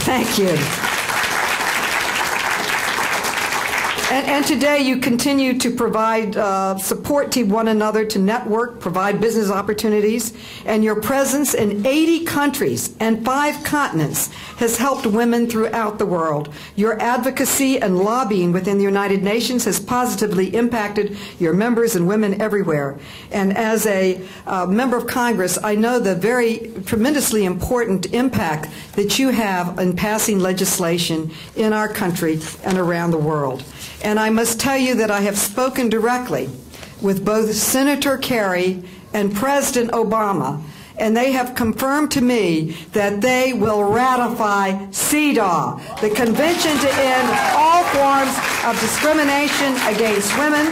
Thank you. And today you continue to provide support to one another, to network, provide business opportunities, and your presence in 80 countries and 5 continents has helped women throughout the world. Your advocacy and lobbying within the United Nations has positively impacted your members and women everywhere. And as a member of Congress, I know the very tremendously important impact that you have in passing legislation in our country and around the world. And I must tell you that I have spoken directly with both Senator Kerry and President Obama, and they have confirmed to me that they will ratify CEDAW, the Convention to End All Forms of Discrimination Against Women.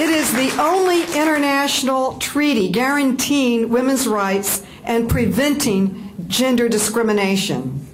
It is the only international treaty guaranteeing women's rights and preventing gender discrimination.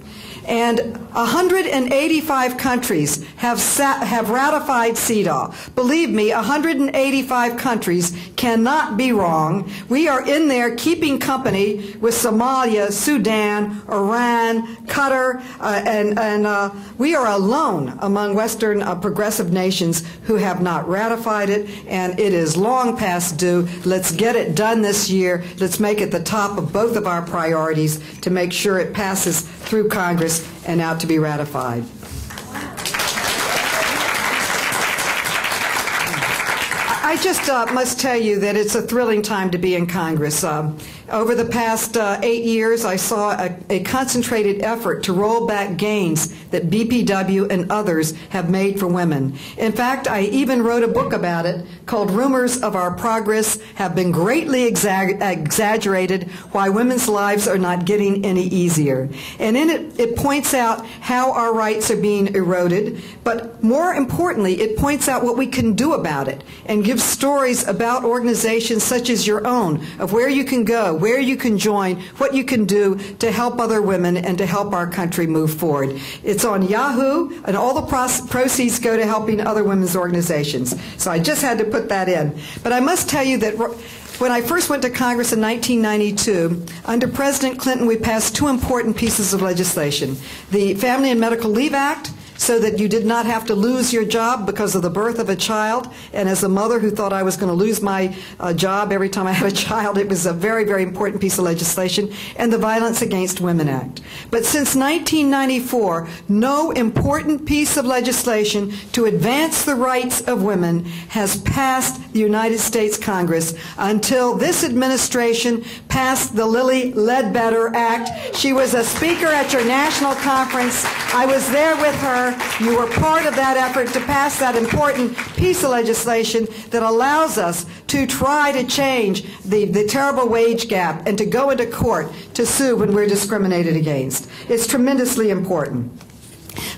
And 185 countries have ratified CEDAW. Believe me, 185 countries cannot be wrong. We are in there keeping company with Somalia, Sudan, Iran, Qatar, and we are alone among Western progressive nations who have not ratified it, and it is long past due. Let's get it done this year. Let's make it the top of both of our priorities to make sure it passes through Congress and out to be ratified. I just must tell you that it's a thrilling time to be in Congress. Over the past 8 years, I saw a concentrated effort to roll back gains that BPW and others have made for women. In fact, I even wrote a book about it called Rumors of Our Progress Have Been Greatly Exaggerated, Why Women's Lives Are Not Getting Any Easier. And in it, it points out how our rights are being eroded, but more importantly, it points out what we can do about it and gives stories about organizations such as your own, of where you can go, where you can join, what you can do to help other women and to help our country move forward. It's on Yahoo, and all the proceeds go to helping other women's organizations. So I just had to put that in. But I must tell you that when I first went to Congress in 1992, under President Clinton, we passed 2 important pieces of legislation. The Family and Medical Leave Act, so that you did not have to lose your job because of the birth of a child. And as a mother who thought I was going to lose my job every time I had a child, it was a very, very important piece of legislation. And the Violence Against Women Act. But since 1994, no important piece of legislation to advance the rights of women has passed the United States Congress until this administration passed the Lilly Ledbetter Act. She was a speaker at your national conference. I was there with her. You were part of that effort to pass that important piece of legislation that allows us to try to change the terrible wage gap and to go into court to sue when we're discriminated against. It's tremendously important.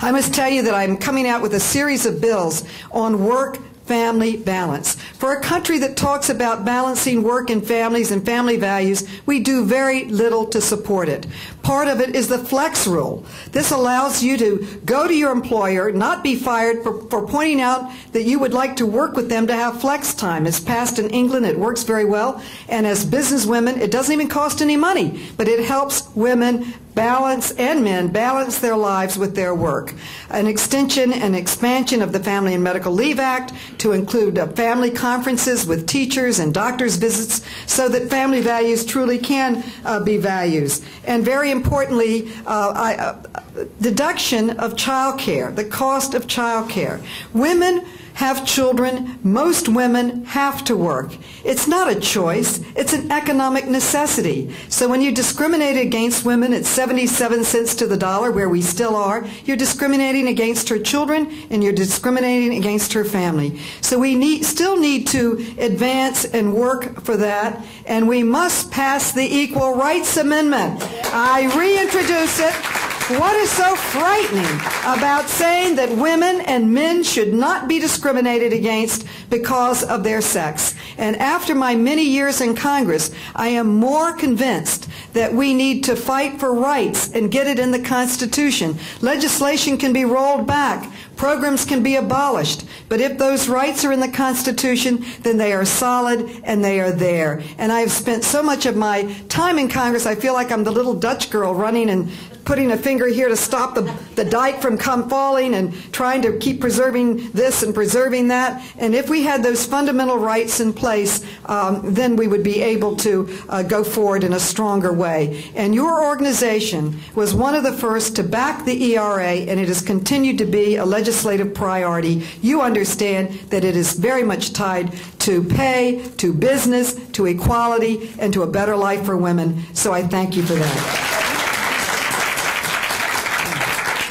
I must tell you that I'm coming out with a series of bills on work-family balance. For a country that talks about balancing work and families and family values, we do very little to support it. Part of it is the flex rule. This allows you to go to your employer, not be fired for pointing out that you would like to work with them to have flex time. It's passed in England. It works very well. And as businesswomen, it doesn't even cost any money, but it helps women balance and men balance their lives with their work. An extension and expansion of the Family and Medical Leave Act to include family conferences with teachers and doctors' visits so that family values truly can be values. And very importantly, deduction of child care, the cost of child care. Women have children. Most women have to work. It's not a choice. It's an economic necessity. So when you discriminate against women at 77 cents to the dollar, where we still are, you're discriminating against her children and you're discriminating against her family. So we still need to advance and work for that, and we must pass the Equal Rights Amendment. I reintroduce it. What is so frightening about saying that women and men should not be discriminated against because of their sex? And after my many years in Congress, I am more convinced that we need to fight for rights and get it in the Constitution. Legislation can be rolled back. Programs can be abolished. But if those rights are in the Constitution, then they are solid and they are there. And I have spent so much of my time in Congress, I feel like I'm the little Dutch girl running and putting a finger here to stop the dike from falling and trying to keep preserving this and preserving that. And if we had those fundamental rights in place, then we would be able to go forward in a stronger way. And your organization was one of the first to back the ERA, and it has continued to be a legislative priority. You understand that it is very much tied to pay, to business, to equality, and to a better life for women. So I thank you for that.